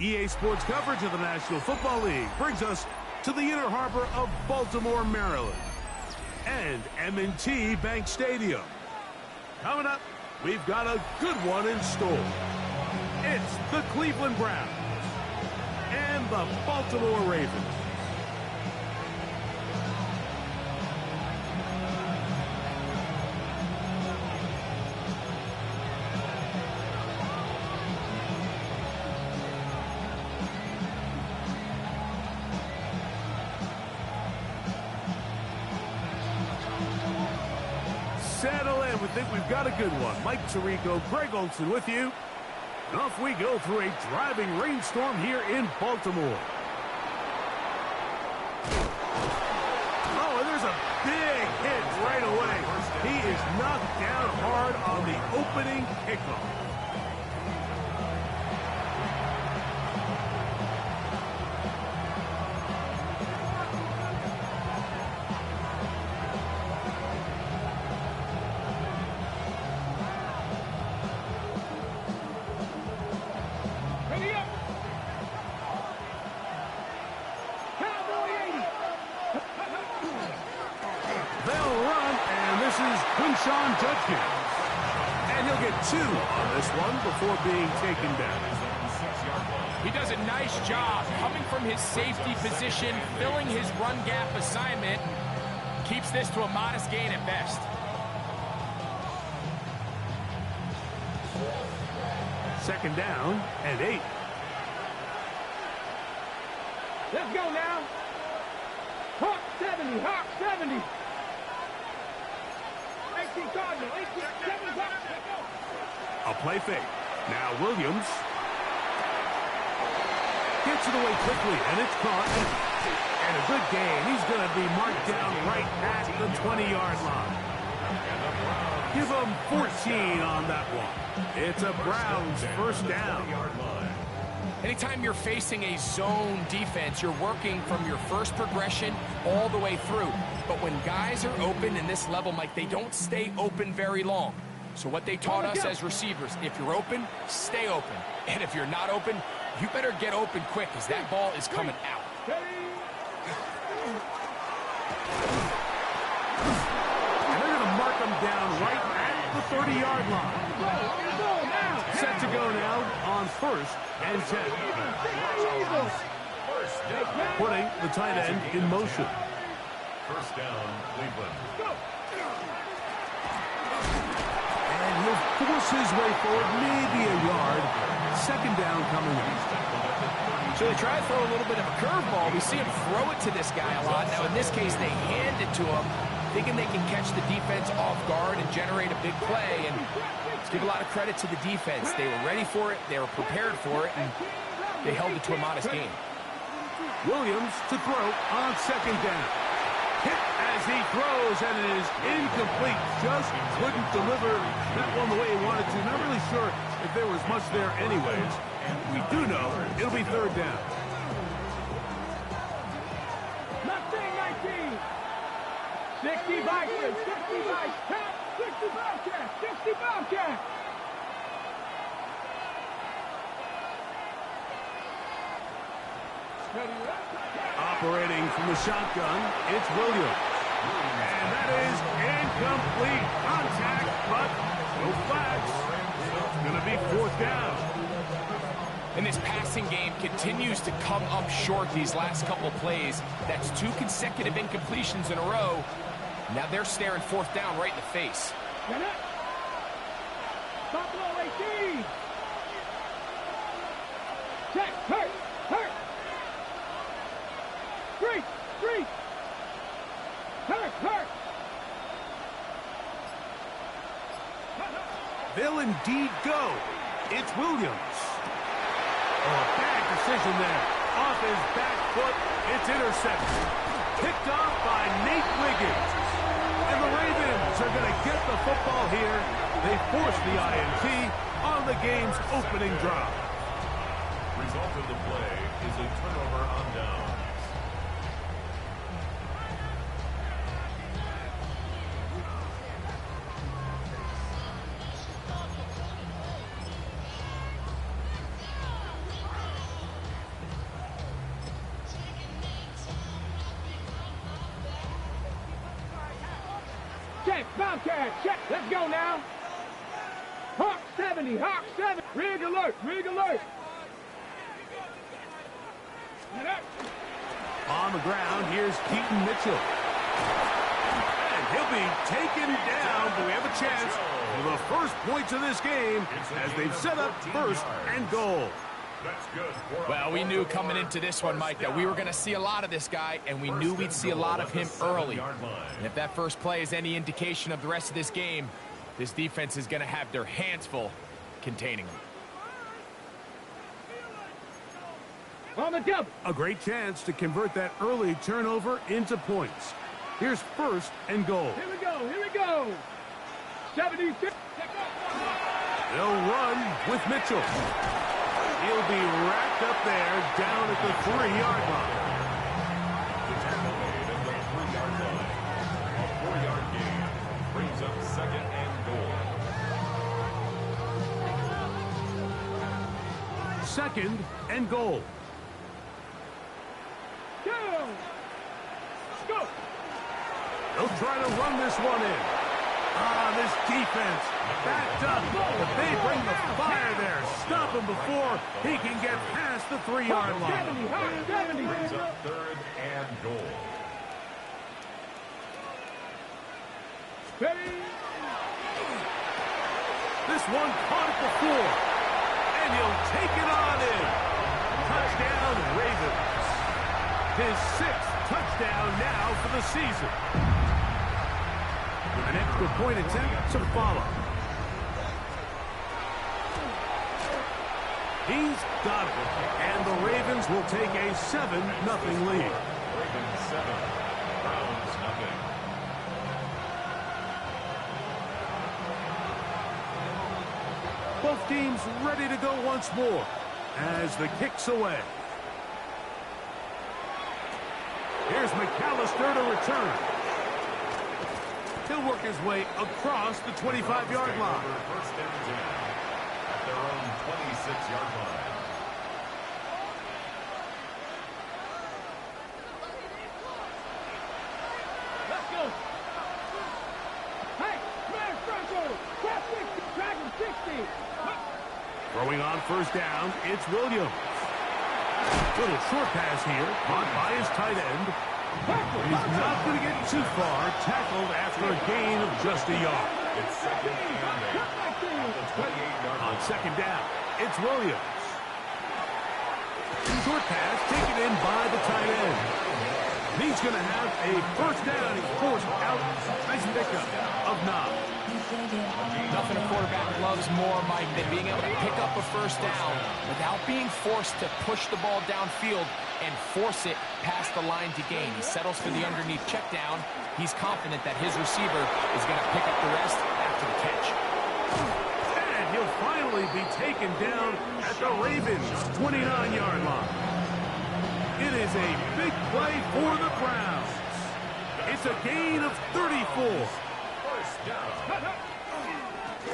EA Sports coverage of the National Football League brings us to the Inner Harbor of Baltimore, Maryland, and M&T Bank Stadium. Coming up, we've got a good one in store. It's the Cleveland Browns and the Baltimore Ravens. Settle in. We think we've got a good one. Mike Tirico, Greg Olson with you. And off we go through a driving rainstorm here in Baltimore. Oh, and there's a big hit right away. He is knocked down hard on the opening kickoff. And he'll get 2 on this one before being taken down. He does a nice job coming from his safety position, filling his run gap assignment. Keeps this to a modest gain at best. Second down and 8. Let's go now. Hawk 70, Hawk 70. 18 Cardinal, 18, 7 Hawk. A play fake. Now Williams gets it away quickly, and it's caught. And a good gain. He's going to be marked down right at the 20-yard line. Give him 14 on that one. It's a Browns first down. Anytime you're facing a zone defense, you're working from your first progression all the way through. But when guys are open in this level, Mike, they don't stay open very long. So what they taught us as receivers, if you're open, stay open. And if you're not open, you better get open quick because that ball is coming out. And they're going to mark him down right at the 30-yard line. Set to go now on 1st and 10. Putting the tight end in motion. First down, Cleveland. And he'll force his way forward, maybe a yard. Second down coming up. So they try to throw a little bit of a curveball. We see him throw it to this guy a lot. Now, in this case, they hand it to him, thinking they can catch the defense off guard and generate a big play. And let's give a lot of credit to the defense. They were ready for it. They were prepared for it. And they held it to a modest gain. Williams to throw on second down. Hit as he throws, and it is incomplete. Just couldn't deliver that one the way he wanted to. Not really sure if there was much there anyways. We do know it'll be third down. 19, 60 Vikings, 60 Vikings, 60 Bobcats, 60 Bobcats. Operating from the shotgun, it's Williams. And that is incomplete. Contact, but no flags. It's going to be 4th down. And this passing game continues to come up short these last couple plays. That's 2 consecutive incompletions in a row. Now they're staring 4th down right in the face. Buffalo 18. Check, hurt. 3. Hurt. They'll indeed go. It's Williams. Oh, a bad decision there. Off his back foot, it's intercepted. Picked off by Nate Wiggins. And the Ravens are going to get the football here. They force the INT on the game's opening drive. Result of the play is a turnover on down. check, Bobcat, check. Let's go now. Hawk 70, Hawk 7. Rig alert, rig alert. On the ground, here's Keaton Mitchell. And he'll be taken down, but we have a chance for the first points of this game as they've set up first and goal. That's good. Well, we knew coming into this one, Mike, that we were going to see a lot of this guy, and we knew we'd see a lot of him early. And if that first play is any indication of the rest of this game, this defense is going to have their hands full containing him. On the double. A great chance to convert that early turnover into points. Here's first and goal. Here we go, here we go. 76. They'll run with Mitchell. He'll be racked up there down at the 3-yard line. The tackle made at the 3-yard line. A 4-yard gain brings up second and goal. Second and goal. Go. Go. They'll try to run this one in. This defense backed up, but they bring the fire there. Stop him before he can get past the 3-yard line. 70. Brings up third and goal. Ready. This one caught at the floor, and he'll take it on in. Touchdown, Ravens. His 6th touchdown now for the season. With an extra point attempt to follow. He's got it, and the Ravens will take a 7-0 lead. Ravens 7, Browns nothing. Both teams ready to go once more as the kick's away. Here's McAllister to return. He'll work his way across the 25-yard line. First and 10 at their own 26-yard line. Let's go. Hey, man, Franco. Trap 60, Dragon 60. Throwing on first down, it's Williams. Little short pass here, caught by his tight end. He's not going to get too far, tackled after a gain of just a yard. It's second and 8 at the 28-yard On line. second down, it's Williams. Short pass taken in by the tight end. He's going to have a first down. He's forced out. Nice pickup of 9. Nothing a quarterback loves more, Mike, than being able to pick up a first down without being forced to push the ball downfield and force it past the line to gain. He settles for the underneath check down. He's confident that his receiver is going to pick up the rest after the catch. And he'll finally be taken down at the Ravens' 29-yard line. It is a big play for the Browns. It's a gain of 34.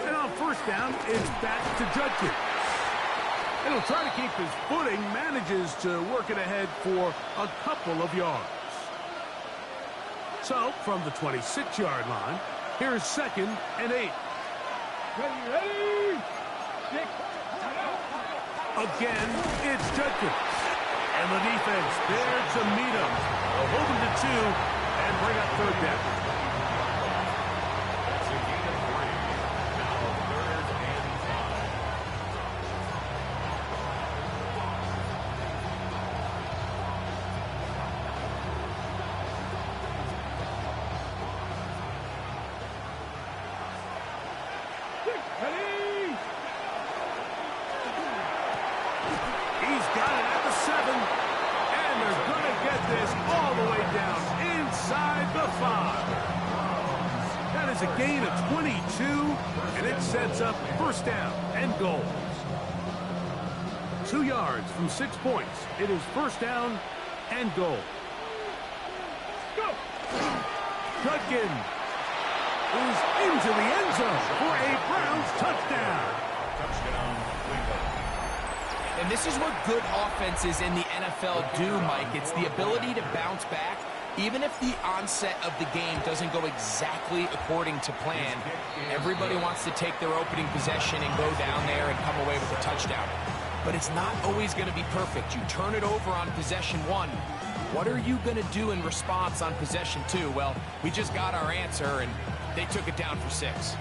And on first down, it's back to Judkins. And he'll try to keep his footing, manages to work it ahead for a couple of yards. So, from the 26-yard line, here's second and 8. Ready. 6. Again, it's Judkins. And the defense there to meet him. They'll hold him to 2 and bring up third down. That's a gain of 3. Now third and 5. Ready. He's got it at the 7. And they're going to get this all the way down inside the 5. That is a gain of 22, and it sets up first down and goal. 2 yards from 6 points. It is first down and goal. Go. Judkins is into the end zone for a Browns touchdown. Touchdown, Cleveland. And this is what good offenses in the NFL do, Mike. It's the ability to bounce back Even if the onset of the game doesn't go exactly according to plan, everybody wants to take their opening possession and go down there and come away with a touchdown. But it's not always going to be perfect. You turn it over on possession 1. What are you going to do in response on possession 2? Well, we just got our answer, and they took it down for 6.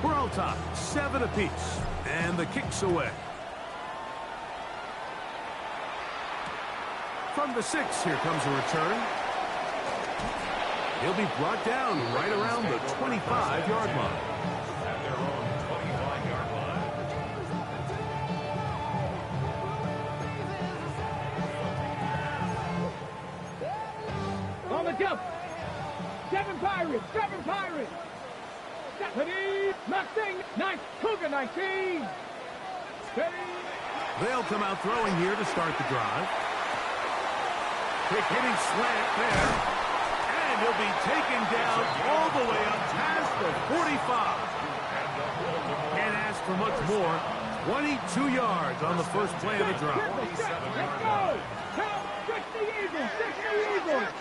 We're on top, 7 apiece, and the kick's away. From the 6, here comes a return. He'll be brought down right around the 25-yard line. At their own 25-yard line. On the jump. 7 Pirates. 7 Pirates. Stephanie Mustang. Nice. Cougar 19. Steady. They'll come out throwing here to start the drive. Quick hitting slant there. And he'll be taken down all the way up past the 45. Can't ask for much more. 22 yards on the first play of the drive. Let's go. Count. 60 Eagles. 60 Eagles.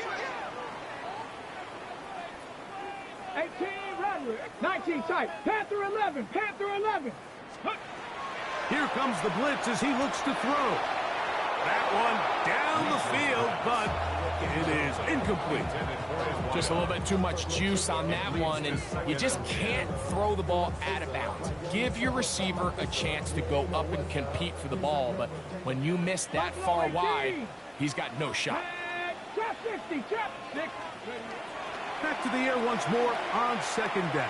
18 Roderick. 19 tight. Panther 11. Panther 11. Here comes the blitz as he looks to throw. That one down the field, but it is incomplete. Just a little bit too much juice on that one, and you just can't throw the ball out of bounds. Give your receiver a chance to go up and compete for the ball, but when you miss that far wide, he's got no shot. Trap 60. Trap 6. Back to the air once more on second down.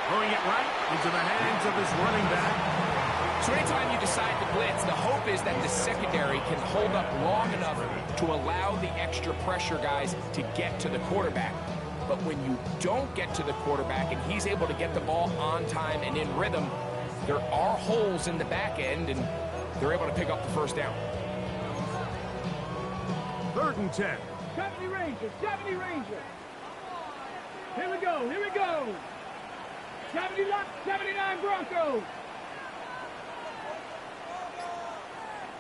Throwing it right into the hands of his running back. So anytime you decide to blitz, the hope is that the secondary can hold up long enough to allow the extra pressure guys to get to the quarterback. But when you don't get to the quarterback and he's able to get the ball on time and in rhythm, there are holes in the back end, and they're able to pick up the first down. 3rd and 10. 70 Rangers. 70 Rangers. Here we go. Here we go. 79 Broncos.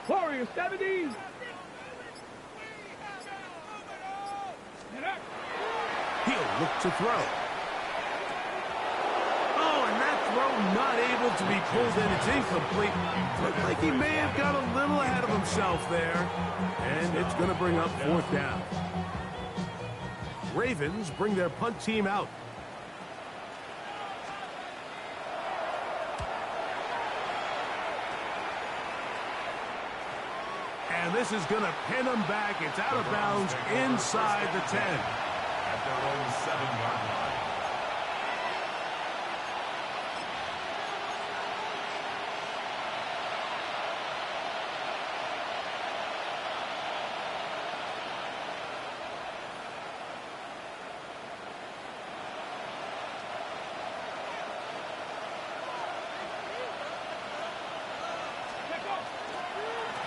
Warriors 70. He'll look to throw. Oh, and that throw not able to be pulled in. It's incomplete. Looked like he may have got a little ahead of himself there. And it's going to bring up 4th down. Ravens bring their punt team out. And this is going to pin him back. It's out of bounds inside the 10. At their own 7-yard line.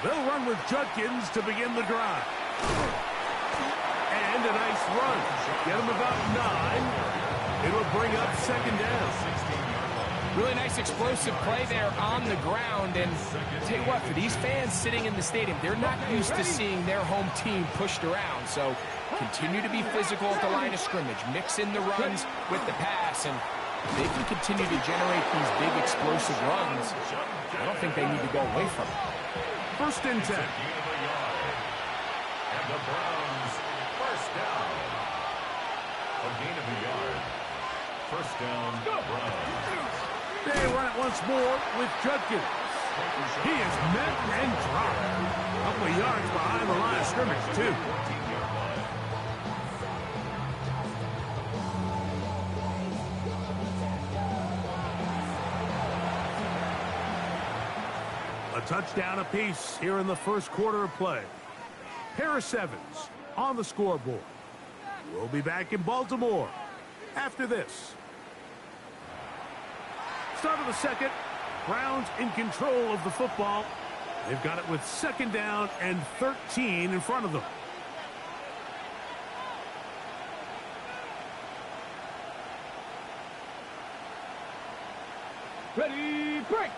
They'll run with Judkins to begin the drive. And a nice run. Get him about 9. It'll bring up 2nd down. Really nice explosive play there on the ground. And I'll tell you what, for these fans sitting in the stadium, they're not used to seeing their home team pushed around. So continue to be physical at the line of scrimmage. Mix in the runs with the pass, and they can continue to generate these big explosive runs. I don't think they need to go away from it. 1st and 10. And the Browns, first down. A gain of a yard. First down, Browns. They run it once more with Judkins. He is met and dropped. A couple of yards behind the line of scrimmage, too. 14-yard line. A touchdown apiece here in the first quarter of play. Pair of 7s on the scoreboard. We'll be back in Baltimore after this. Start of the second. Browns in control of the football. They've got it with 2nd down and 13 in front of them. break.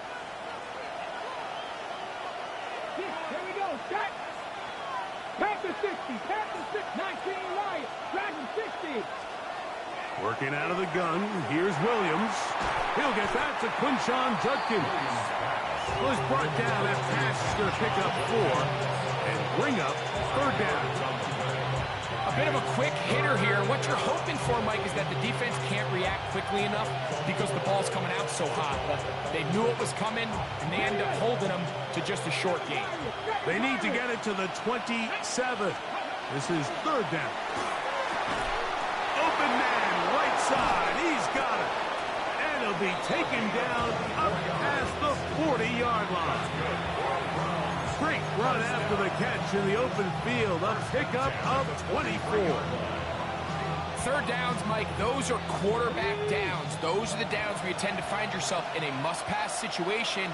Here we go, set. Panther 60, Panther 6, 19 Riot, Dragon 60. Working out of the gun, here's Williams. He'll get that to Quinshon Judkins. Was brought down. That pass is going to pick up 4 and bring up third down. A bit of a quick hitter here. What you're hoping for, Mike, is that the defense can't react quickly enough because the ball's coming out so hot. But they knew it was coming, and they end up holding them to just a short gain. They need to get it to the 27. This is third down. Open man, right side. He's got it. And he'll be taken down up past the 40-yard line. Great run after the catch in the open field. A pickup of 24. Third downs, Mike, those are quarterback downs. Those are the downs where you tend to find yourself in a must-pass situation,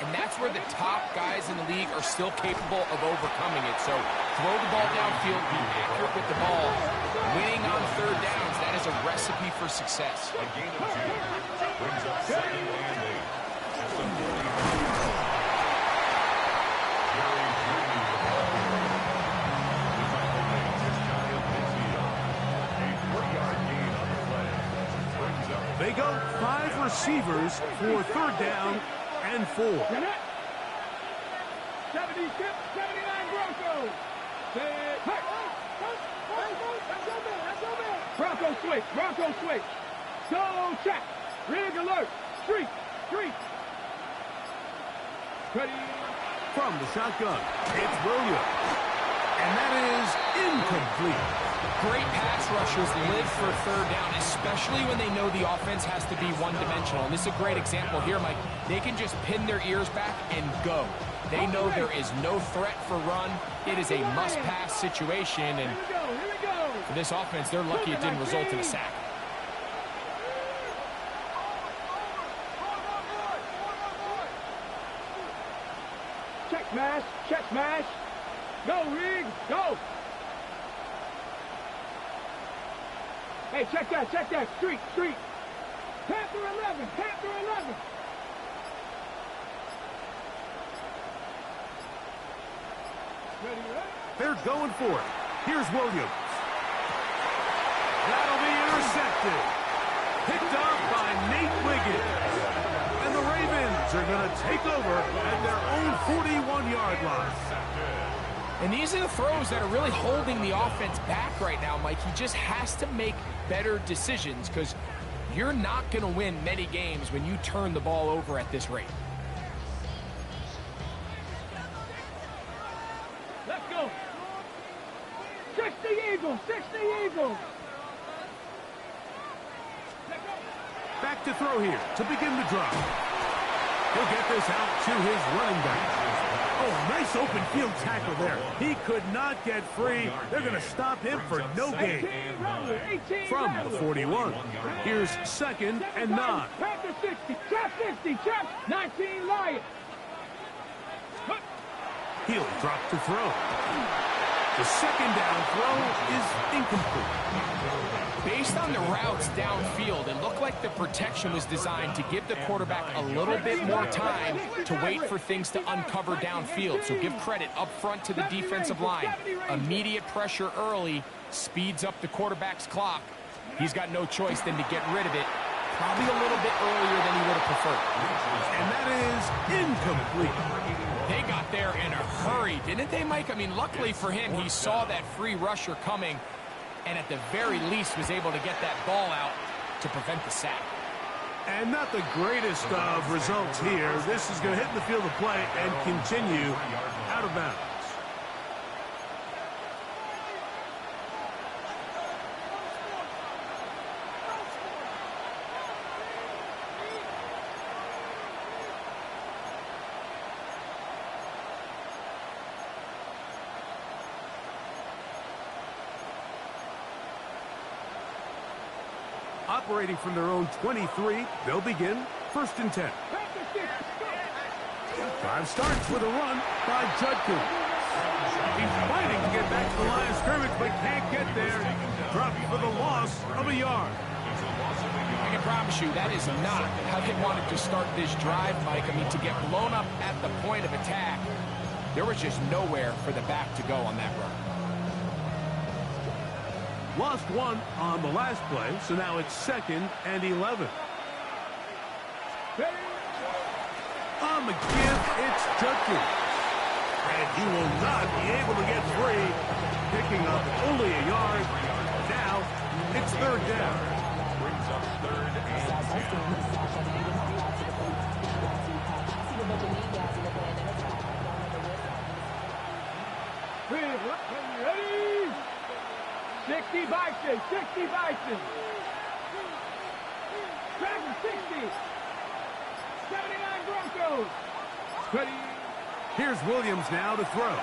and that's where the top guys in the league are still capable of overcoming it. So throw the ball downfield, be accurate with the ball. Winning on third downs, that is a recipe for success. A gain of 2 brings up 2nd and 8. At the 40. They go 5 receivers for third down and 4. 76, 79 Broncos. Bronco switch, Bronco switch. Go check. Rig alert. Street. Ready. From the shotgun, it's Williams. And that is incomplete. Great pass rushers live for third down, especially when they know the offense has to be one-dimensional. And this is a great example here, Mike. They can just pin their ears back and go. They know there is no threat for run. It is a must-pass situation, and for this offense, they're lucky it didn't result in a sack. Check smash. Go, Rig, go. Hey, check that, street. Panther 11. Ready? They're going for it. Here's Williams. That'll be intercepted. Picked off by Nate Wiggins. And the Ravens are going to take over at their own 41-yard line. And these are the throws that are really holding the offense back right now, Mike. He just has to make better decisions because you're not going to win many games when you turn the ball over at this rate. Let's go. 60 Eagles. Back to throw here to begin the drive. He'll get this out to his running back. Oh, nice open field tackle there. He could not get free. They're going to stop him for no gain. From the 41, here's 2nd and 9. Panther 60, trap 50, trap 19 Lions. He'll drop to throw. The 2nd down throw is incomplete. Based on the routes downfield, it looked like the protection was designed to give the quarterback a little bit more time to wait for things to uncover downfield. So give credit up front to the defensive line. Immediate pressure early speeds up the quarterback's clock. He's got no choice than to get rid of it, probably a little bit earlier than he would have preferred. And that is incomplete. They got there in a hurry, didn't they, Mike? I mean, luckily for him, he saw that free rusher coming, and at the very least was able to get that ball out to prevent the sack. And not the greatest of results here. This is going to hit the field of play and continue out of bounds. Operating from their own 23, they'll begin 1st and 10. Drive starts with a run by Judkins. He's fighting to get back to the line of scrimmage, but can't get there. Dropped for the loss of a yard. I can promise you that is not how they wanted to start this drive, Mike. I mean, to get blown up at the point of attack, there was just nowhere for the back to go on that run. Lost one on the last play, so now it's 2nd and 11. On the give, it's Judkins. And he will not be able to get free, picking up only a yard. Now, it's 3rd down. Brings up 3rd and 10. Ready? 60 Bison, 60 Bison. Dragon 60. 79 Broncos. Ready? Here's Williams now to throw.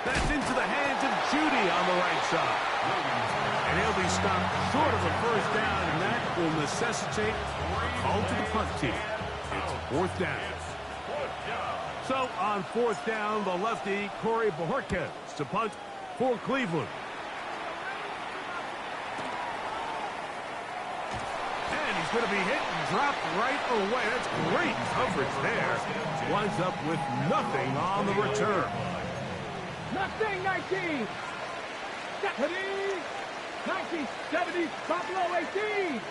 That's into the hands of Judy on the right side. And he'll be stopped short of a 1st down, and that will necessitate a call to the punt team. It's 4th down. So on 4th down, the lefty, Corey Bojorquez, to punt for Cleveland. And he's going to be hit and dropped right away. That's great coverage there. Winds up with nothing on the return. Nothing, 19. 70. 1970, Buffalo 18.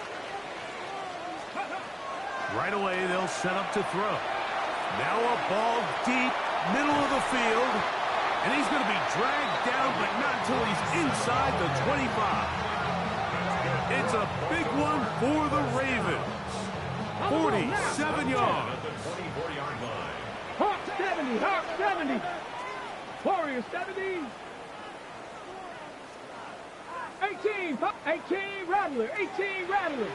Right away, they'll set up to throw. Now a ball deep, middle of the field. And he's going to be dragged down, but not until he's inside the 25. It's a big one for the Ravens. 47 yards. Hawk 70, Hawk 70. Warriors 70. 18 Rattler, 18 Rattler.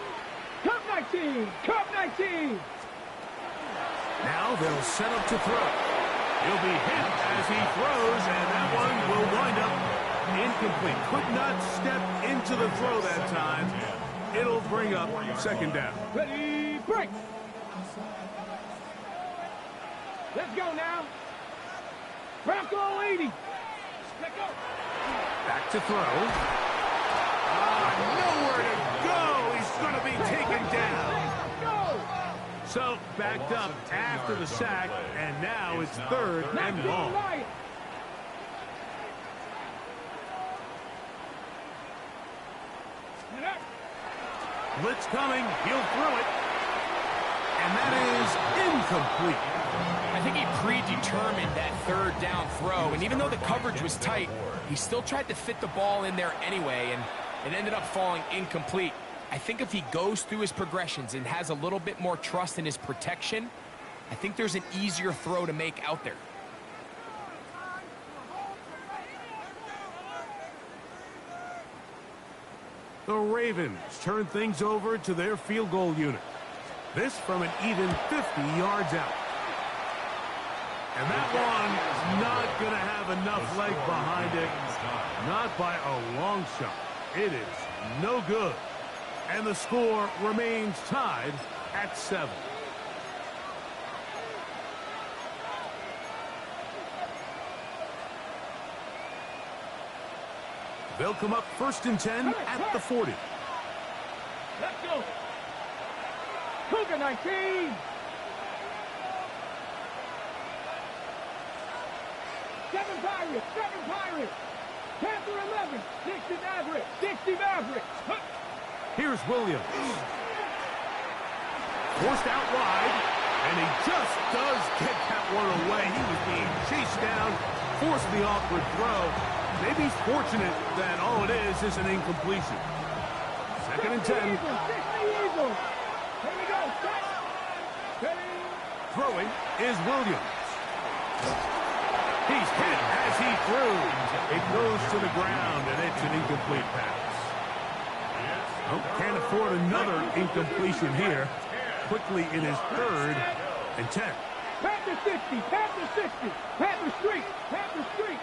Cup 19, Cup 19. Now they'll set up to throw. He'll be hit as he throws, and that one will wind up incomplete. Could not step into the throw that time. It'll bring up 2nd down. Ready, break. Let's go now. Bronco 80. Let's go. Back to throw. Nowhere to go. He's going to be taken down. So backed up after the sack, and now it's 3rd and long. Blitz coming. He'll throw it. And that is incomplete. I think he predetermined that 3rd down throw, and even though the coverage was tight, he still tried to fit the ball in there anyway, and it ended up falling incomplete. I think if he goes through his progressions and has a little bit more trust in his protection, I think there's an easier throw to make out there. The Ravens turn things over to their field goal unit. This from an even 50 yards out. And that one's not going to have enough leg behind it. Not by a long shot. It is no good. And the score remains tied at 7. They'll come up 1st and 10 at the 40. Let's go. Cougar 19. 7 Pirates, 7 Pirates. Panther 11, 60 Mavericks, 60 Mavericks. Here's Williams. Forced out wide, and he just does get that one away. He was being chased down, forced the awkward throw. Maybe he's fortunate that all it is an incompletion. 2nd and 10. 60 Eagles. Here we go. Set. Ready. Throwing is Williams. He's hit as he threw. It goes to the ground, and it's an incomplete pass. Oh, can't afford another incompletion here. Quickly in his 3rd and 10. Panther 60, Panther 60, Panther Street, Panther Street.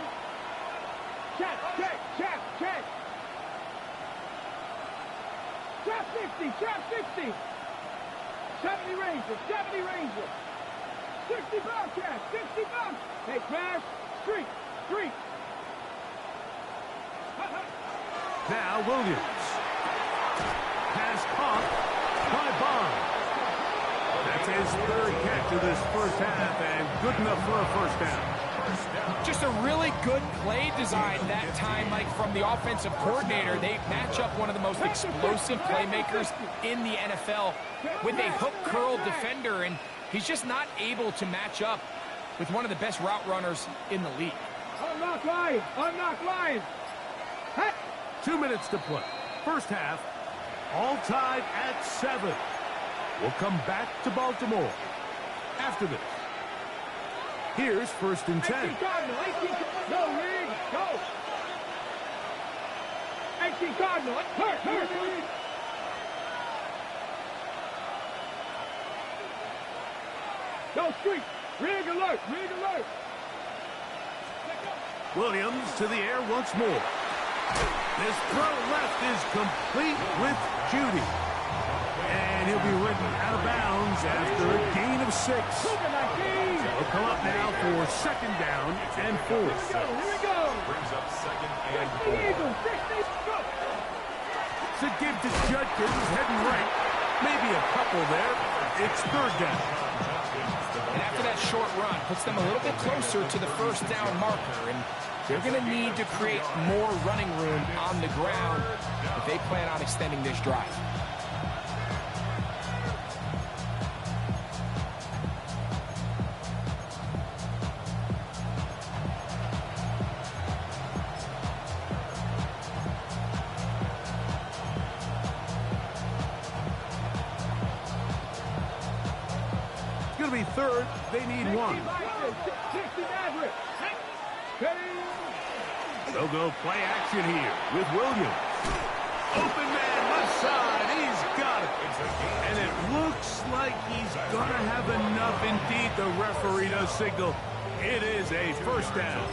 Check, check, check, check. Trap 60, trap 60. 70 Ranger, 70 Ranger. 60 Bobcat, 60 Bob. Hey, crash, street, street. Now Williams. his third catch of this first half, and good enough for a first down. Just a really good play design that time, Mike, from the offensive coordinator. They match up one of the most explosive playmakers in the NFL with a hook curl defender, and he's just not able to match up with one of the best route runners in the league. Unlock Lions! Unlock Lions! 2 minutes to play. First half, all tied at 7. We'll come back to Baltimore after this. Here's 1st and 10. 18 Cardinal, 18 Go, Reed, go! 18 Cardinal, hurt! Go, Street! Rig alert! Williams to the air once more. This throw left is complete with Judy. And he'll be ridden out of bounds after a gain of 6. He'll come up now for 2nd down and 4. Here we go! Brings up 2nd and 4. Eagles, 60, go! To give to Judkins, heading right. Maybe a couple there. It's 3rd down. And after that short run, puts them a little bit closer to the 1st down marker. And they're going to need to create more running room on the ground if they plan on extending this drive. It's going to be 3rd. They need 1. 60 Maverick! They'll go play action here with Williams. Open man, left side. He's got it. And it looks like he's going to have enough. Indeed, the referee does signal. It is a 1st down.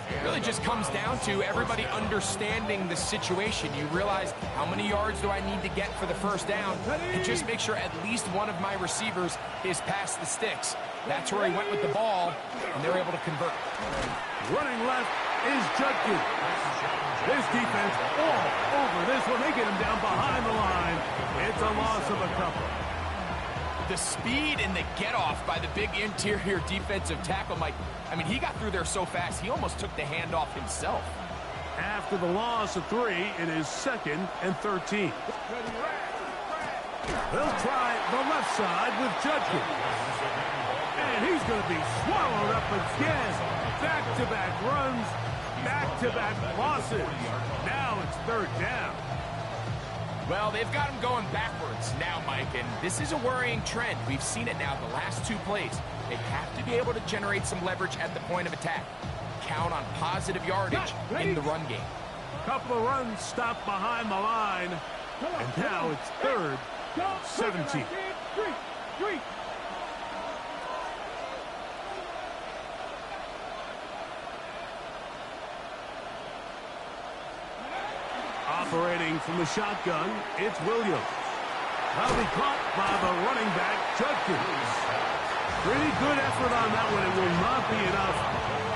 It really just comes down to everybody understanding the situation. You realize how many yards do I need to get for the 1st down, and just make sure at least one of my receivers is past the sticks. That's where he went with the ball, and they were able to convert. Running left is Judkins. This defense all over this one. They get him down behind the line. It's a loss of a couple. The speed and the get-off by the big interior defensive tackle, Mike. I mean, he got through there so fast, he almost took the handoff himself. After the loss of 3, it is 2nd and 13. They'll try the left side with Judkins. And he's going to be swallowed up again. Back-to-back runs, back-to-back losses. Now it's 3rd down. Well, they've got him going backwards now, Mike, and this is a worrying trend. We've seen it now the last 2 plays. They have to be able to generate some leverage at the point of attack. Count on positive yardage in the run game. Couple of runs stopped behind the line. And now it's 3rd, 17. Street! Operating from the shotgun, it's Williams. That'll be caught by the running back, Judkins. Pretty good effort on that one. It will not be enough.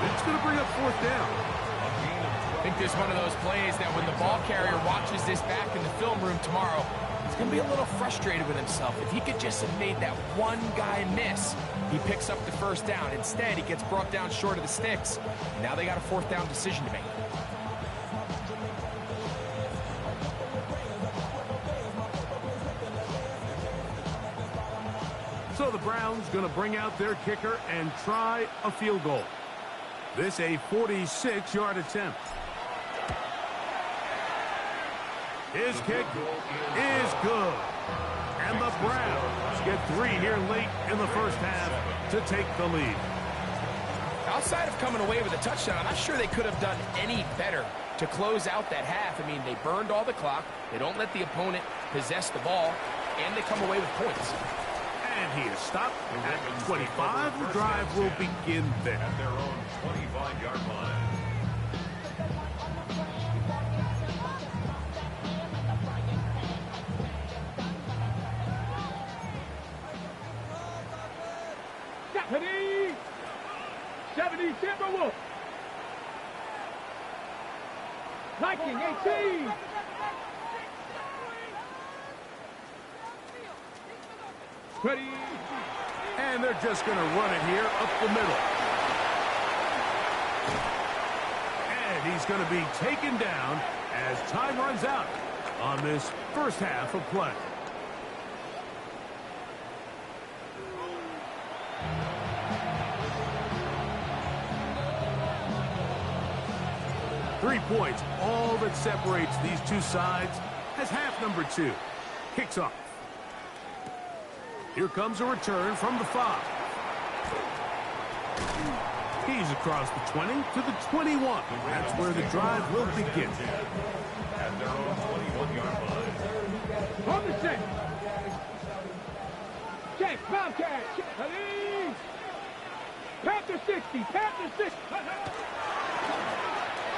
It's going to bring up 4th down. I think this is one of those plays that when the ball carrier watches this back in the film room tomorrow, he's going to be a little frustrated with himself. If he could just have made that one guy miss, he picks up the 1st down. Instead, he gets brought down short of the sticks. Now they got a 4th down decision to make. So the Browns going to bring out their kicker and try a field goal. This a 46-yard attempt. His kick is good. And the Browns get 3 here late in the 1st half to take the lead. Outside of coming away with a touchdown, I'm not sure they could have done any better to close out that half. I mean, they burned all the clock. They don't let the opponent possess the ball, and they come away with points. And he is stopped at 25. The drive will begin there. At their own 25-yard line. Deputy! 70 Timberwolves! Viking 18! Ready. And they're just going to run it here up the middle. And he's going to be taken down as time runs out on this first half of play. Three points, all that separates these two sides, as half number 2 kicks off. Here comes a return from the 5. He's across the 20 to the 21. That's where the drive will begin. At their own 21-yard line. On the set. Check, Bobcat. Ready. Panther 60, Panther 60.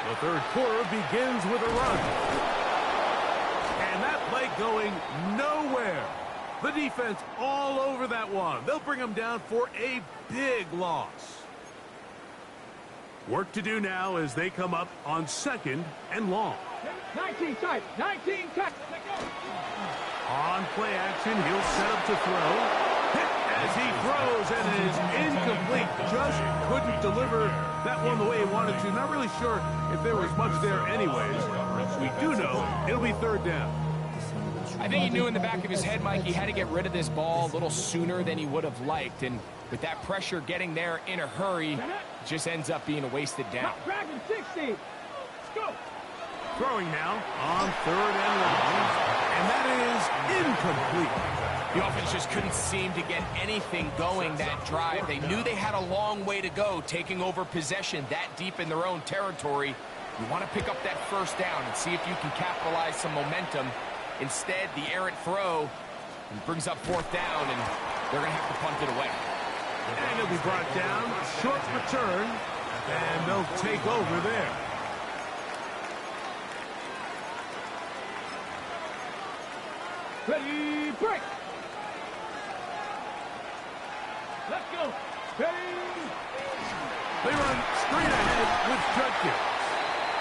The third quarter begins with a run. And that play going nowhere. The defense all over that one. They'll bring them down for a big loss. Work to do now as they come up on 2nd and long. 19 tight, 19 tight. On play action, he'll set up to throw. Hit as he throws, and it is incomplete. Just couldn't deliver that one the way he wanted to. Not really sure if there was much there anyways. We do know it'll be 3rd down. I think he knew in the back of his head, Mike, he had to get rid of this ball a little sooner than he would have liked. And with that pressure getting there in a hurry, it just ends up being a wasted down. Dragon 60. Let's go. Throwing now on 3rd and long. And that is incomplete. The offense just couldn't seem to get anything going that drive. They knew they had a long way to go, taking over possession that deep in their own territory. You want to pick up that 1st down and see if you can capitalize some momentum. Instead, the errant throw brings up 4th down, and they're going to have to punt it away. And it'll be brought down. Short return, and they'll take over there. Ready, break. Let's go. Ready. They run straight ahead with Judkins.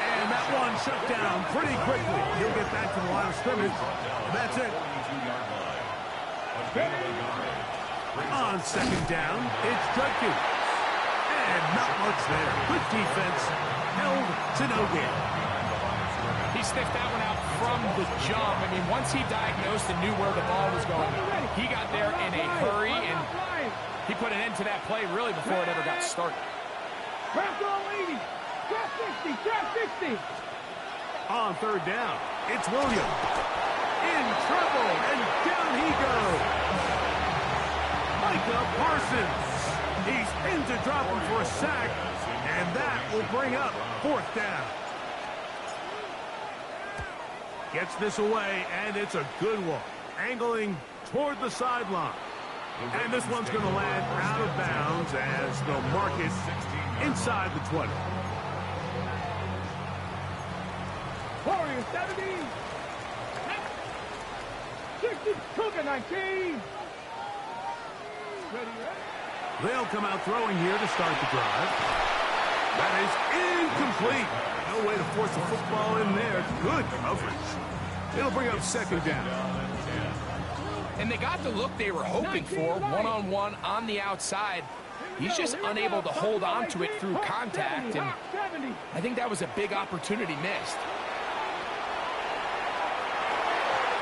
And that one shut down pretty quickly. He'll get back to the line of scrimmage. That's it. On 2nd down, it's Judkins. And not much there. Good defense. Held to no gain. He sniffed that one out from the jump. I mean, once he diagnosed and knew where the ball was going, he got there in a hurry, and he put an end to that play really before it ever got started. Draft all 80. Draft 60. Draft 60. On 3rd down, it's Williams. In trouble, and down he goes. Micah Parsons. He's in to drop him for a sack, and that will bring up 4th down. Gets this away, and it's a good one. Angling toward the sideline. And this one's going to land out of bounds as they'll mark it inside the 20. Warriors 70. 60. Cougar 19. Ready. They'll come out throwing here to start the drive. That is incomplete. No way to force the football in there. Good coverage. It'll bring up 2nd down. And they got the look they were hoping for, one-on-one on the outside. He's just unable to hold on to it through contact, and I think that was a big opportunity missed.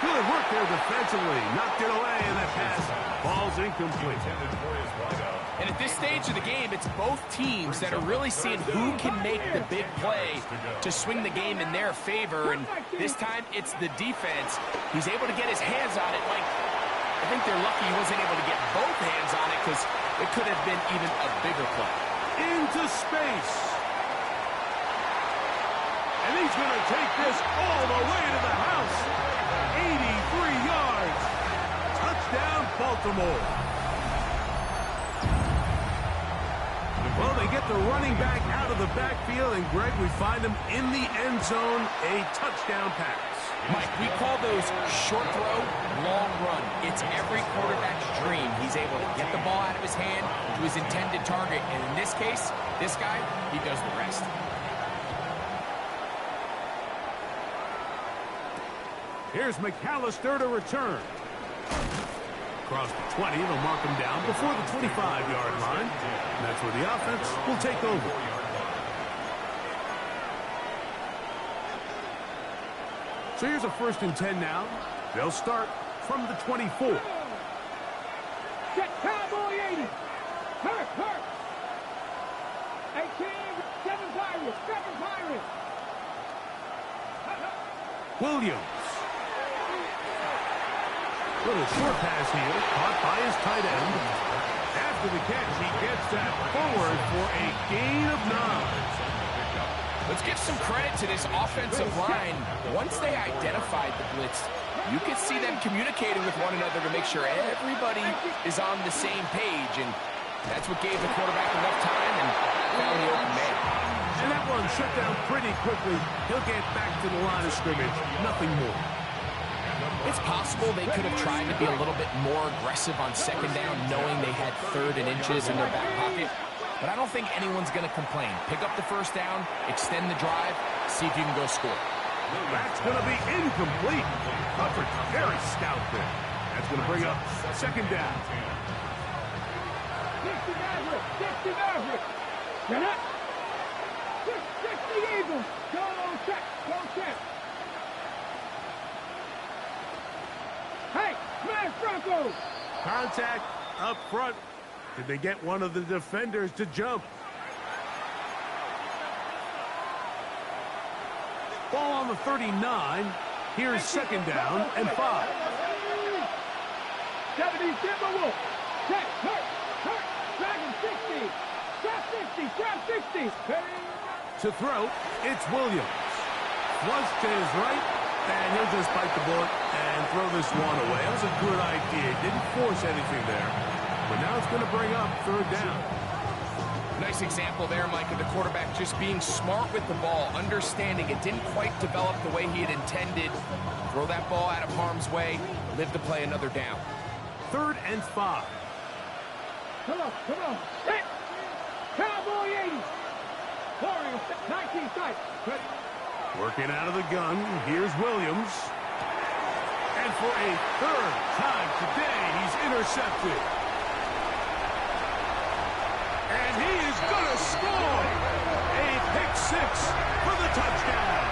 Good work there defensively. Knocked it away, and that pass falls incomplete. And at this stage of the game, it's both teams that are really seeing who can make the big play to swing the game in their favor. And this time, it's the defense. He's able to get his hands on it. Like, I think they're lucky he wasn't able to get both hands on it, because it could have been even a bigger play. Into space. And he's going to take this all the way to the house. 83 yards. Touchdown, Baltimore. Well, they get the running back out of the backfield, and Greg, we find him in the end zone, a touchdown pass. Mike, we call those short throw, long run. It's every quarterback's dream. He's able to get the ball out of his hand to his intended target, and in this case, this guy, he does the rest. Here's McAllister to return. across the 20. They'll mark him down before the 25-yard line. And that's where the offense will take over. So here's a 1st and 10 now. They'll start from the 24. Set Cowboy 80. Hurt. 18, 7 Pirates. Williams. Little short pass here, caught by his tight end. After the catch, he gets that forward for a gain of 9. Let's give some credit to this offensive line. Once they identified the blitz, you could see them communicating with one another to make sure everybody is on the same page, and that's what gave the quarterback enough time and found the open man. And that one shut down pretty quickly. He'll get back to the line of scrimmage, nothing more. It's possible they could have tried to be a little bit more aggressive on 2nd down, knowing they had 3rd and inches in their back pocket. But I don't think anyone's going to complain. Pick up the 1st down, extend the drive, see if you can go score. That's going to be incomplete. Cutthroat very stout there. That's going to bring up 2nd down. 60 Maverick. Get up. 60 Eagles. Go check. Hey, smash Broncos. Contact up front. Did they get one of the defenders to jump? Ball on the 39. Here's 2nd down and 5. 70 Timberwolves. Check. Hurt. Dragon 60. Trap 60. To throw, it's Williams. Flush to his right, and he'll just bite the bullet and throw this one away. That was a good idea. Didn't force anything there. But now it's going to bring up 3rd down. Nice example there, Mike, of the quarterback just being smart with the ball, understanding it didn't quite develop the way he had intended. Throw that ball out of harm's way, live to play another down. 3rd and 5. Come on. Hit. Cowboy 80. Warriors, 19 sight. Working out of the gun, here's Williams. And for a 3rd time today, he's intercepted. And he is going to score a pick 6 for the touchdown.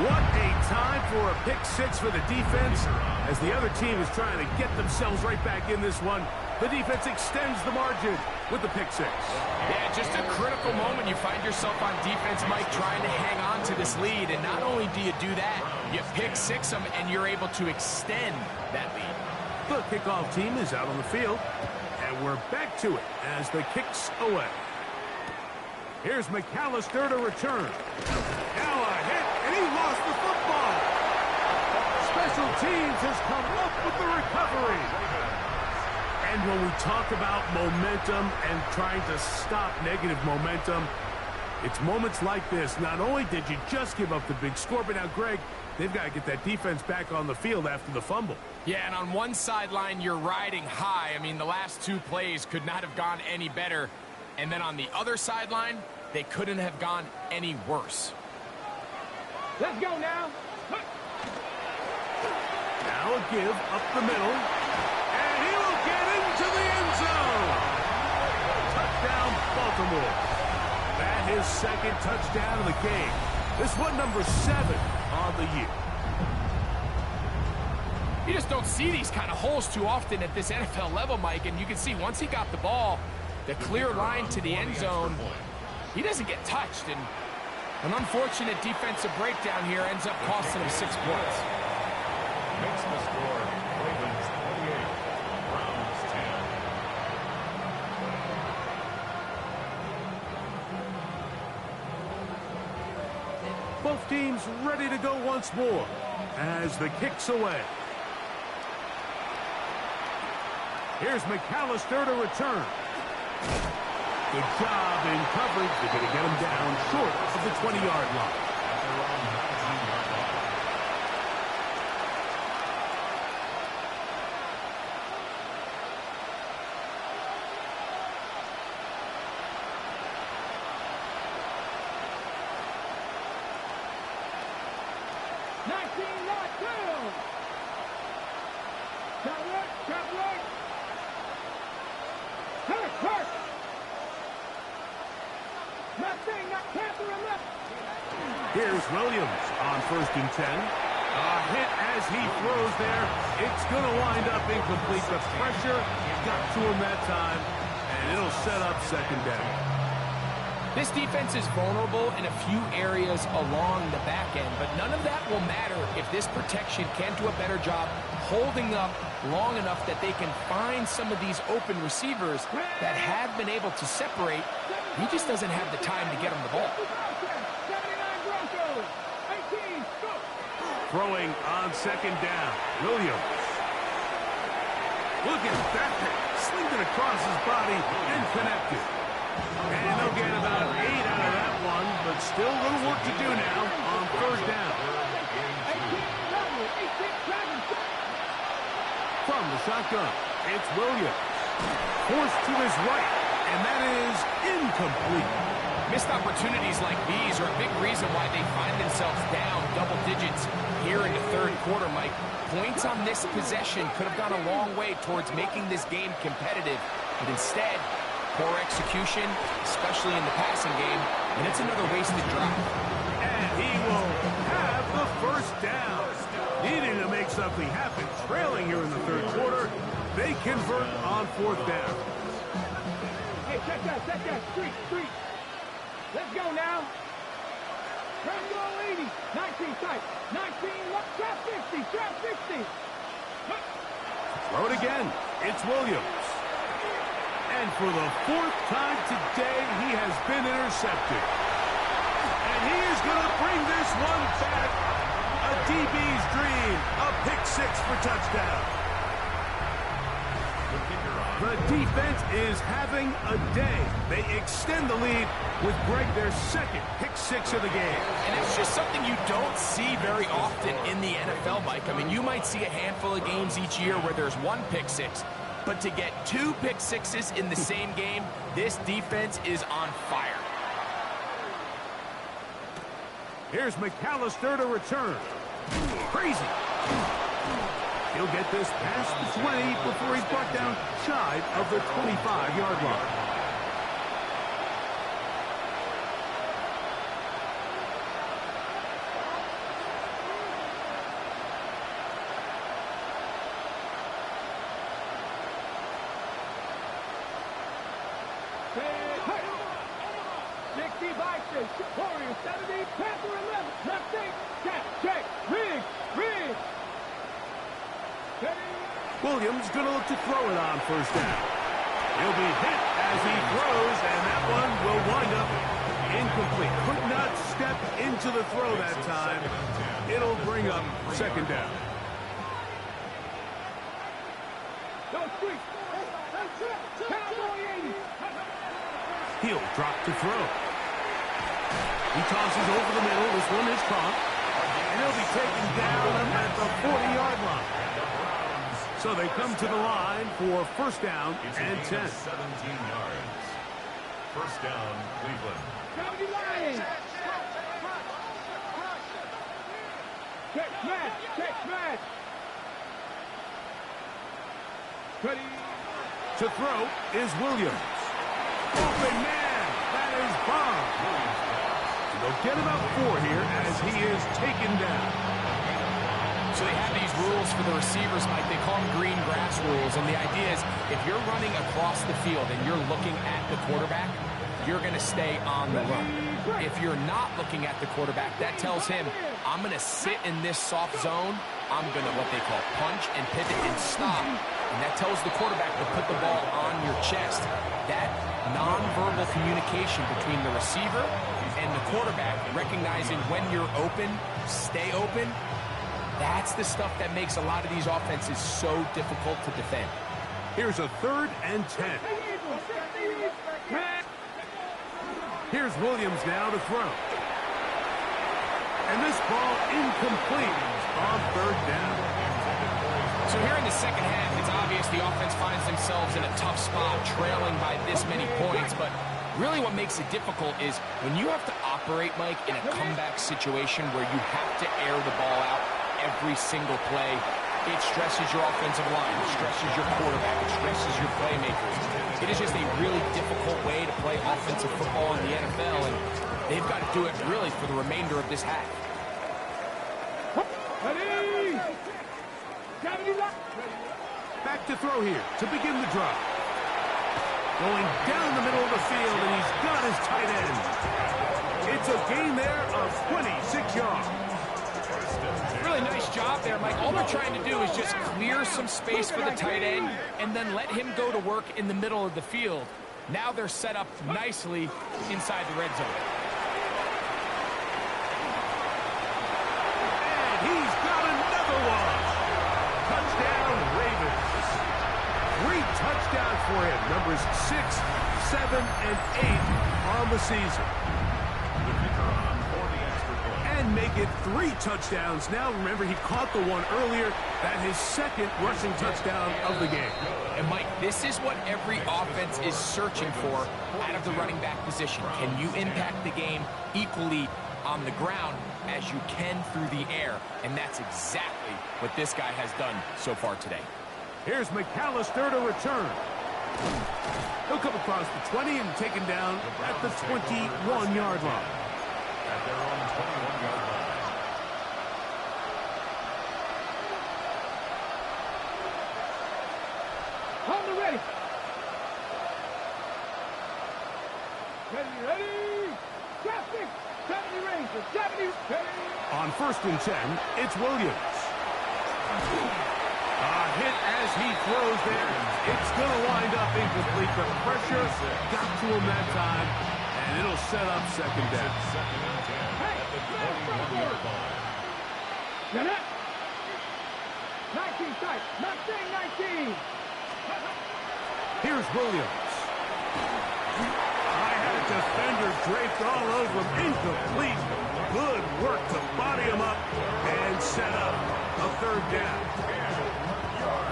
What a time for a pick 6 for the defense. As the other team is trying to get themselves right back in this one, the defense extends the margin with the pick 6. Yeah, just a critical moment. You find yourself on defense, Mike, trying to hang on to this lead. And not only do you do that, you pick 6 them, and you're able to extend that lead. The kickoff team is out on the field, and we're back to it as the kick's away. Here's McAllister to return. Now a hit, and he lost the football. Special teams has come up with the recovery. And when we talk about momentum and trying to stop negative momentum, it's moments like this. Not only did you just give up the big score, but now, Greg, they've got to get that defense back on the field after the fumble. Yeah, and on one sideline, you're riding high. I mean, the last 2 plays could not have gone any better. And then on the other sideline, they couldn't have gone any worse. Let's go now. Now a give up the middle. And he will get into the end zone. Touchdown, Baltimore. That is 2nd touchdown of the game. This one number 7 on the year. You just don't see these kind of holes too often at this NFL level, Mike. And you can see once he got the ball, the clear line to the end zone, he doesn't get touched. And an unfortunate defensive breakdown here ends up costing him 6 points. Makes the score, Ravens 28, Browns 10. Both teams ready to go once more as the kick's away. Here's McAllister to return. Good job in coverage. They're going to get him down short of the 20-yard line. Cutthroat. Hurt. Nothing, not Panther and left. Here's Williams on 1st and 10. A hit as he throws there. It's going to wind up incomplete. The pressure got to him that time, and it'll set up 2nd down. This defense is vulnerable in a few areas along the back end, but none of that will matter if this protection can't do a better job holding up long enough that they can find some of these open receivers that have been able to separate. He just doesn't have the time to get him the ball. 79 Broncos. 18, go. Throwing on 2nd down. Williams. Look at that pick. Slinged it across his body and connected. And they'll get about 8 out of that one, but still a little work to do now on 3rd down. From the shotgun, it's Williams. Forced to his right, and that is incomplete. Missed opportunities like these are a big reason why they find themselves down double digits here in the 3rd quarter, Mike. Points on this possession could have gone a long way towards making this game competitive, but instead, poor execution, especially in the passing game, and it's another wasted drive. And he will have the 1st down. Needing to make something happen, trailing here in the 3rd quarter, they convert on 4th down. Hey, check that, street. Let's go now. Franco 80, 19 tight, 19 left, trap 60. Throw it again. It's Williams. And for the 4th time today, he has been intercepted. And he is going to bring this one back. A DB's dream. A pick-6 for touchdown. The defense is having a day. They extend the lead with Greg their 2nd pick-6 of the game. And it's just something you don't see very often in the NFL, Mike. I mean, you might see a handful of games each year where there's 1 pick-6. But to get 2 pick-6s in the same game, this defense is on fire. Here's McAllister to return. Crazy. He'll get this past the 20 before he's brought down shy of the 25-yard line. Warriors 70, Panther 11, left 8, check, Riggs. Williams going to look to throw it on 1st down. He'll be hit as he throws, and that one will wind up incomplete. Could not step into the throw that time. It'll bring up 2nd down. Go street. Cowboy 80. He'll drop to throw. He tosses over the middle. This one is caught. And he'll be taken down at the 40-yard line. So they come to the line for 1st down and 10. 17 yards. 1st down, Cleveland. 70 Lions. Check smash. Ready. To throw is Williams. Open man. That is Bond. They'll get about 4 here as he is taken down. So they have these rules for the receivers, Mike. They call them green grass rules. And the idea is if you're running across the field and you're looking at the quarterback, you're going to stay on the run. If you're not looking at the quarterback, that tells him, I'm going to sit in this soft zone. I'm going to what they call punch and pivot and stop. And that tells the quarterback to put the ball on your chest. That nonverbal communication between the receiver and the quarterback, recognizing when you're open, stay open, that's the stuff that makes a lot of these offenses so difficult to defend. Here's a 3rd and 10. Here's Williams now to throw. And this ball incomplete on 3rd down. So here in the 2nd half, it's obvious the offense finds themselves in a tough spot, trailing by this many points. But really what makes it difficult is when you have to operate, Mike, in a comeback situation where you have to air the ball out every single play, It stresses your offensive line. It stresses your quarterback. It stresses your playmakers. It is just a really difficult way to play offensive football in the NFL, and they've got to do it really for the remainder of this half. Ready! Back to throw here to begin the drive. Going down the middle of the field, and he's got his tight end. It's a gain there of 26 yards. Really nice job there, Mike. All they're trying to do is just clear some space for the tight end and then let him go to work in the middle of the field. Now they're set up nicely inside the red zone. And he's got another one. Touchdown, Ravens. 3 touchdowns for him. Numbers 6, 7, and 8 on the season. And make it 3 touchdowns. Now, remember, he caught the one earlier. That his second rushing touchdown of the game. And, Mike, this is what every offense is searching for out of the running back position. Can you impact the game equally on the ground as you can through the air? And that's exactly what this guy has done so far today. Here's McAllister to return. He'll come across the 20 and taken down at the 21-yard line. At their own 21-yard line. On the ready. Ready. Traffic. 70 Rangers. 70. Ready. On 1st and 10, it's Williams. A hit as he throws there. It's going to wind up incomplete. The pressure got to him that time, and it'll set up second down. Second and 10 at the 21-yard line. Get it. 19 tight. Not saying 19. Here's Williams. I had defender draped all over him. Incomplete. Good work to body him up and set up a 3rd down.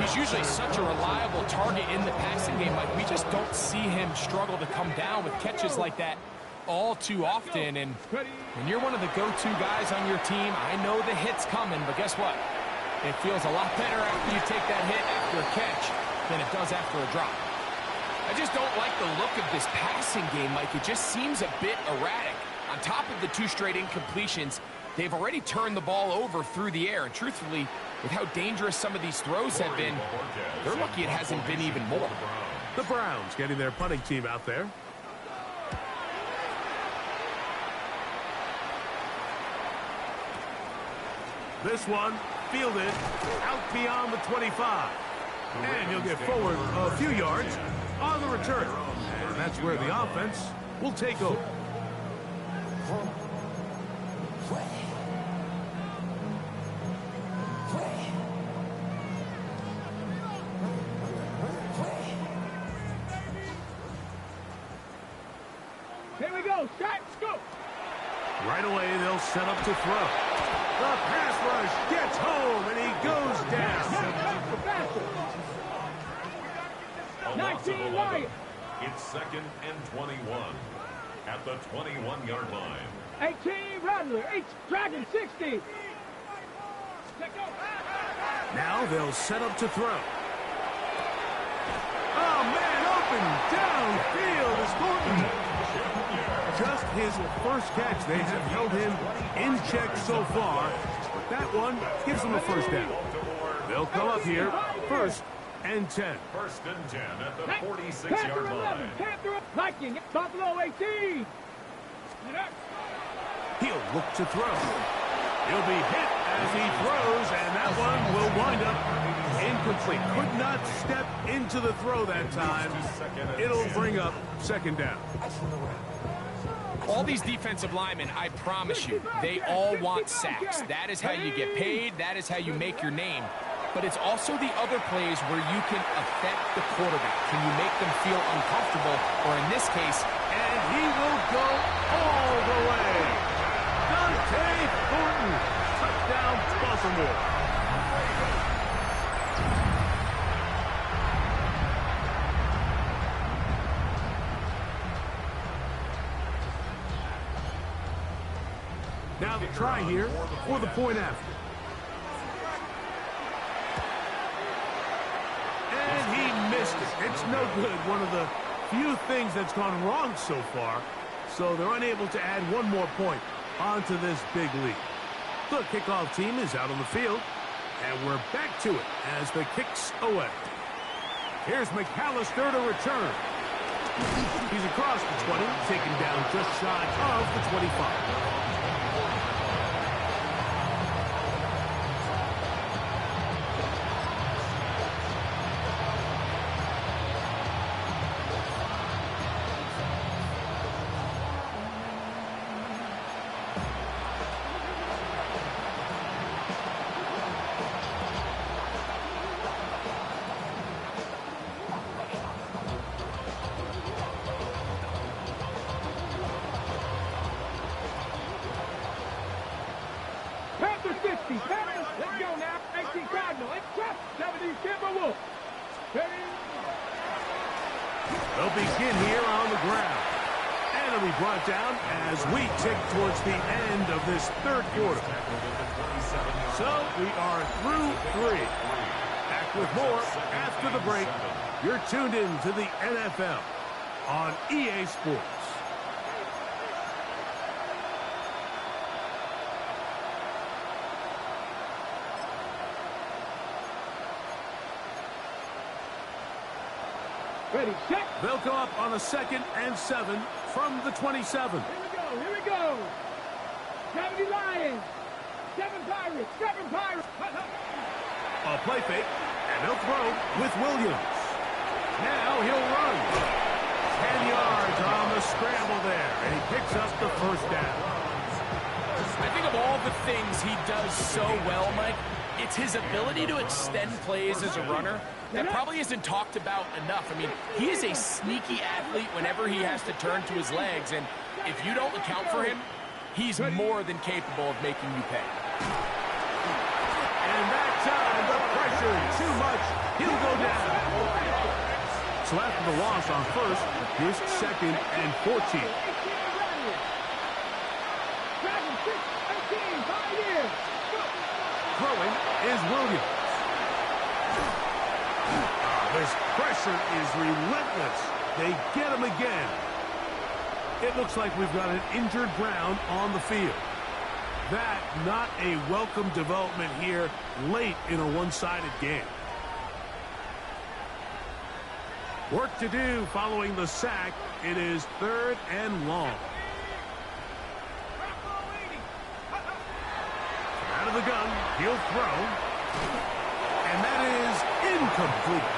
He's usually such a reliable target in the passing game. Like, we just don't see him struggle to come down with catches like that all too often. And when you're one of the go-to guys on your team, I know the hit's coming, but guess what? It feels a lot better after you take that hit after a catch than it does after a drop. I just don't like the look of this passing game, Mike. It just seems a bit erratic. On top of the 2 straight incompletions, they've already turned the ball over through the air. And truthfully, with how dangerous some of these throws have been, they're lucky it hasn't been even more. The Browns getting their punting team out there. This one fielded out beyond the 25. And he'll get forward a few yards on the return. And that's where the offense will take over. Here we go. Shot. Go. Right away, they'll set up to throw. The pass rush gets home, and he goes down. A loss of 11. It's 2nd and 21 at the 21-yard line. 18 Rattler. 8 Dragon 60. Now they'll set up to throw. Oh, man, open downfield is Thornton. Just his first catch. They have held him in check so far. But that one gives them a 1st down. They'll come up here 1st and 10. 1st and 10 at the 46-yard line. Viking. Buffalo 18. He'll look to throw. He'll be hit as he throws, and that one will wind up incomplete. Could not step into the throw that time. It'll bring up 2nd down. All these defensive linemen, I promise you, they all want sacks. That is how you get paid. That is how you make your name. But it's also the other plays where you can affect the quarterback. Can you make them feel uncomfortable? Or in this case, and he will go all the way. Dante Thornton, touchdown Baltimore. Now the try here for the point after. missed it. It's no good. One of the few things that's gone wrong so far. So they're unable to add one more point onto this big lead. The kickoff team is out on the field, and we're back to it as the kick's away. Here's McAllister to return. He's across the 20, taken down just shy of the 25. Let's go now. 19 Cardinal. It's up. 70 Timberwolves. They'll begin here on the ground. And it'll be brought down as we tick towards the end of this third quarter. So we are through 3. Back with more after the break. You're tuned in to the NFL on EA Sports. Ready, set. They'll come up on a 2nd and 7 from the 27. Here we go. 70 Lions. 7 Pirates. 7 Pirates. A play fake, and they'll throw with Williams. Now he'll run. 10 yards on the scramble there, and he picks up the first down. I think of all the things he does so well, Mike, it's his ability to extend plays as a runner that probably isn't talked about enough. I mean, he is a sneaky athlete whenever he has to turn to his legs, and if you don't account for him, he's more than capable of making you pay. And that time, the pressure, too much, he'll go down. So after the loss on first, here's 2nd and 14. Throwing is Williams. This pressure is relentless. They get him again. It looks like we've got an injured Brown on the field. That not a welcome development here late in a one-sided game. Work to do following the sack. It is 3rd and long. Out of the gun, he'll throw. And that is incomplete.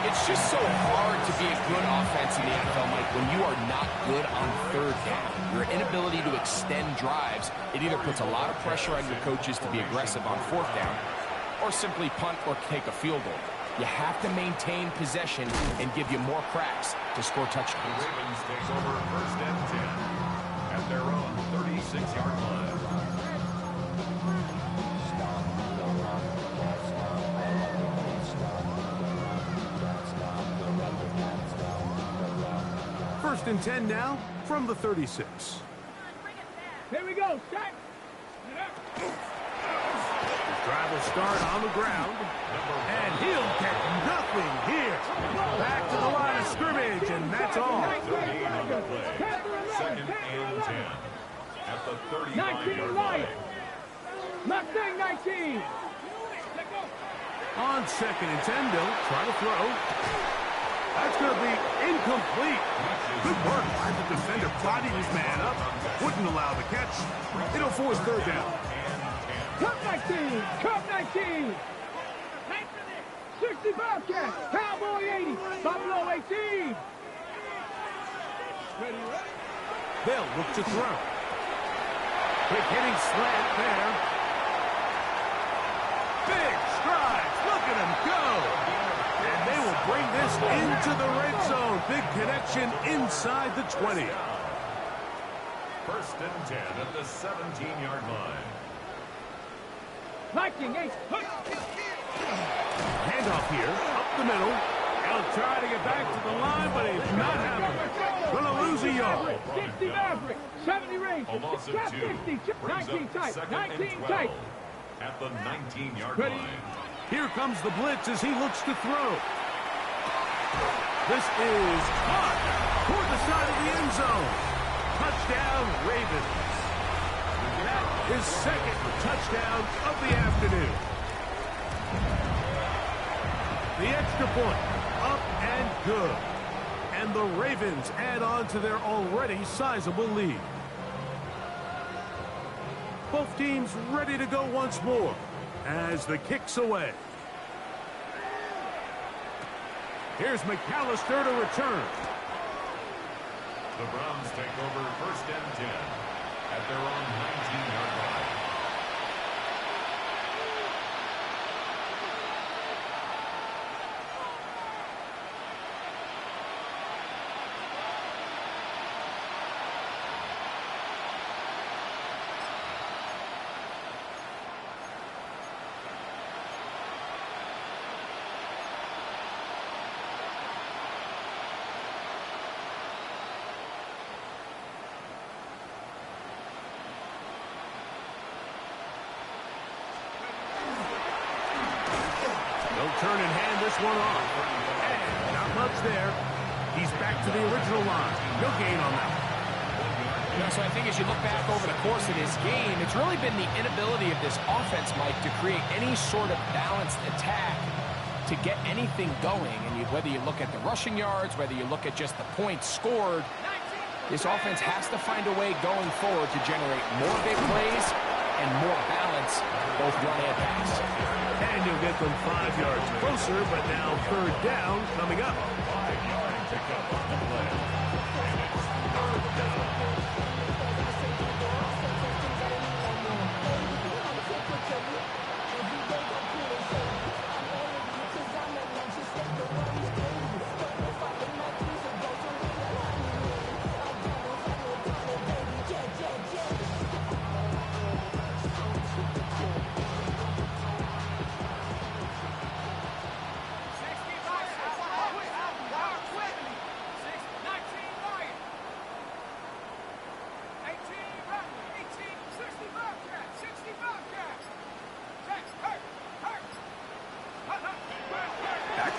It's just so hard to be a good offense in the NFL, Mike, when you are not good on 3rd down. Your inability to extend drives, it either puts a lot of pressure on your coaches to be aggressive on 4th down, or simply punt or take a field goal. You have to maintain possession and give you more cracks to score touchdowns. The Ravens take over 1st and 10 at their own 36-yard line. First and 10 now from the 36. Here we go. Set. The drive will start on the ground. And he'll get nothing here. Back to the line of scrimmage, and that's all. 2nd and 10 at the 35-yard line. Mustang 19. On 2nd and 10, they'll try to throw. That's going to be incomplete. Good work by the defender, bodied his man up. Wouldn't allow the catch. It'll force 3rd down. Cup 19. Cup 19. 60 Bobcat. Cowboy 80. Buffalo 18. They'll look to throw. Quick hitting slant there. Big strides. Look at him go. And they will bring this into the red zone. Big connection inside the 20. 1st and 10 at the 17-yard line. Viking 8. Handoff here, up the middle. He'll try to get back to the line, but he's not happening. Gonna lose a yard. 60 Maverick. 70 Rangers. A loss of 2 brings 19 up tight. 2nd 19 and 12 tight. at the 19-yard Ready. line. Here comes the blitz as he looks to throw. This is caught toward the side of the end zone. Touchdown, Ravens. That is second touchdown of the afternoon. The extra point, up and good. And the Ravens add on to their already sizable lead. Both teams ready to go once more as the kick's away. Here's McAllister to return. The Browns take over first and 10 at their own 19-yard line. Turn and hand this one off. And not much there. He's back to the original line. No gain on that one. So I think as you look back over the course of this game, it's really been the inability of this offense, Mike, to create any sort of balanced attack to get anything going. And whether you look at the rushing yards, whether you look at just the points scored, this offense has to find a way going forward to generate more big plays and more balance, both run and pass. And you'll get them 5 yards closer, but now third down coming up. 5-yard pickup on the play. And it's third down.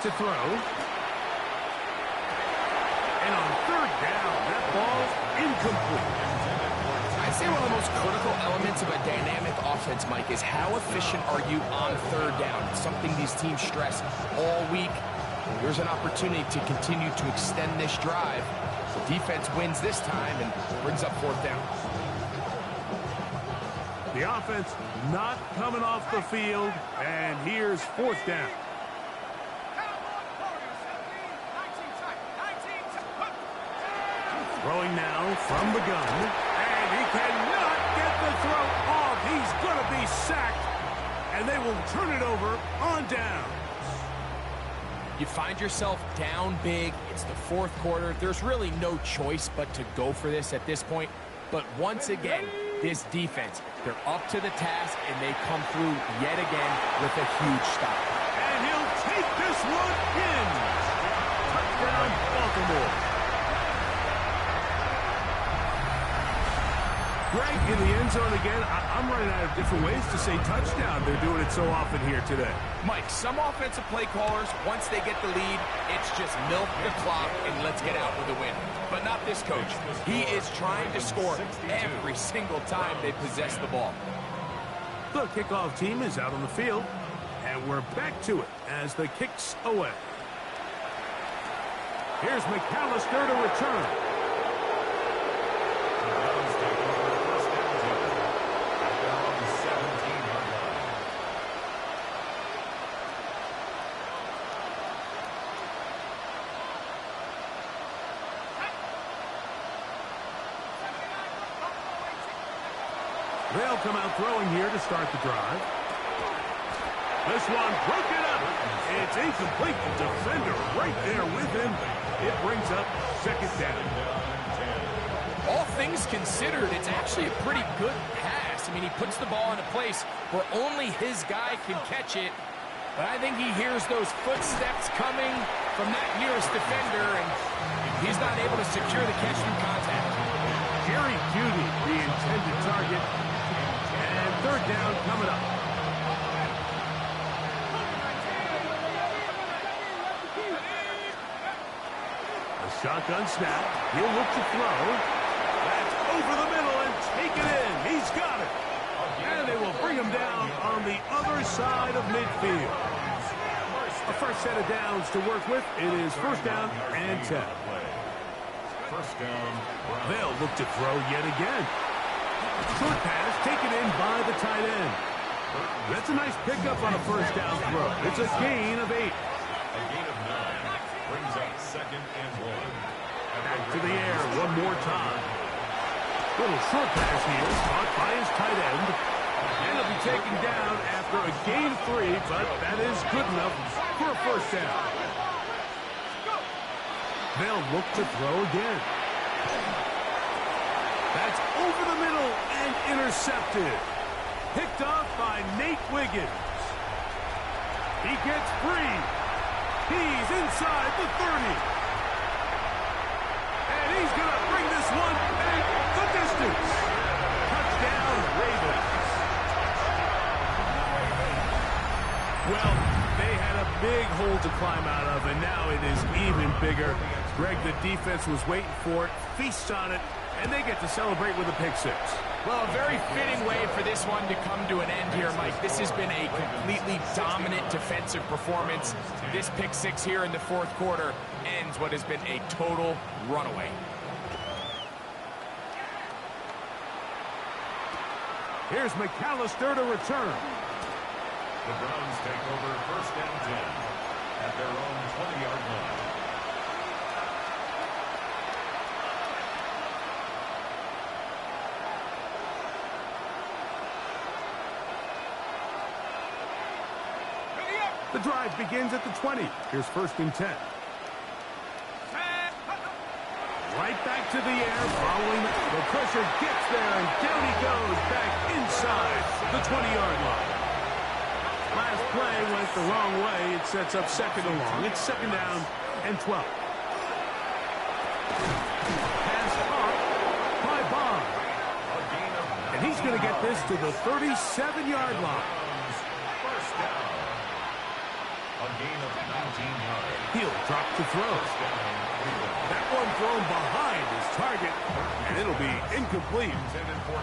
To throw. And on third down, that ball's incomplete. I'd say one of the most critical elements of a dynamic offense, Mike, is how efficient are you on third down? It's something these teams stress all week. Here's an opportunity to continue to extend this drive. The defense wins this time and brings up fourth down. The offense not coming off the field, and here's fourth down. Throwing now from the gun, and he cannot get the throw off. He's going to be sacked, and they will turn it over on down. You find yourself down big. It's the fourth quarter. There's really no choice but to go for this at this point. But once again, this defense, they're up to the task, and they come through yet again with a huge stop. And he'll take this one in. Touchdown, Baltimore. Greg, in the end zone again. I'm running out of different ways to say touchdown. They're doing it so often here today. Mike, some offensive play callers, once they get the lead, it's just milk the clock and let's get out with a win. But not this coach. He is trying to score every single time they possess the ball. The kickoff team is out on the field, and we're back to it as the kick's away. Here's McAllister to return. They'll come out throwing here to start the drive. This one broken up. It's incomplete. The defender right there with him. It brings up second down. All things considered, it's actually a pretty good pass. I mean, he puts the ball in a place where only his guy can catch it. But I think he hears those footsteps coming from that nearest defender, and he's not able to secure the catch through contact. Jerry Jeudy, the intended target. And third down coming up. Shotgun snap. He'll look to throw. That's over the middle and take it in. He's got it. And they will bring him down on the other side of midfield. A fresh set of downs to work with. It is first down and 10. First down. They'll look to throw yet again. Short pass taken in by the tight end. That's a nice pickup on a first down throw. It's a gain of 8. A gain of 9 brings up second and 1. Back to the air one more time. Little short pass here, caught by his tight end. And he'll be taken down after a gain of 3, but that is good enough for a first down. They'll look to throw again. That's over the middle and intercepted. Picked off by Nate Wiggins. He gets free. He's inside the 30. And he's going to bring this one back the distance. Touchdown, Ravens. Well, they had a big hole to climb out of, and now it is even bigger. Greg, the defense was waiting for it, feasts on it, and they get to celebrate with a pick six. Well, a very fitting way for this one to come to an end here, Mike. This has been a completely dominant defensive performance. This pick six here in the fourth quarter ends what has been a total runaway. Here's McAllister to return. The Browns take over first and 10 at their own 20-yard line. The drive begins at the 20. Here's first and 10. Right back to the air, following the pressure, gets there, and down he goes, back inside the 20-yard line. Last play went the wrong way. It sets up second and long. It's second down and 12. Pass caught by Bond. And he's going to get this to the 37-yard line. First down. A gain of 19 yards. He'll drop to throw. That one thrown behind his target, and it'll be incomplete.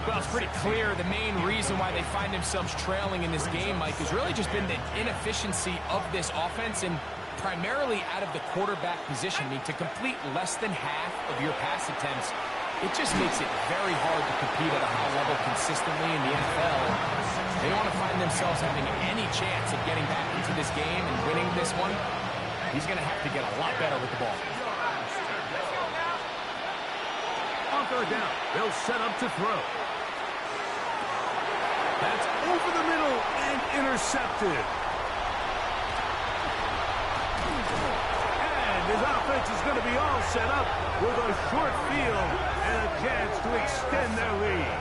Well, it's pretty clear the main reason why they find themselves trailing in this game, Mike, has really just been the inefficiency of this offense and primarily out of the quarterback position. I mean, to complete less than half of your pass attempts, it just makes it very hard to compete at a high level consistently in the NFL. They want to find themselves having any chance of getting back into this game and winning this one. He's going to have to get a lot better with the ball. On third down, they'll set up to throw. That's over the middle and intercepted. And his offense is going to be all set up with a short field and a chance to extend their lead.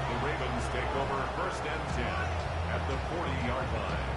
The Ravens take over first and 10 at the 40-yard line.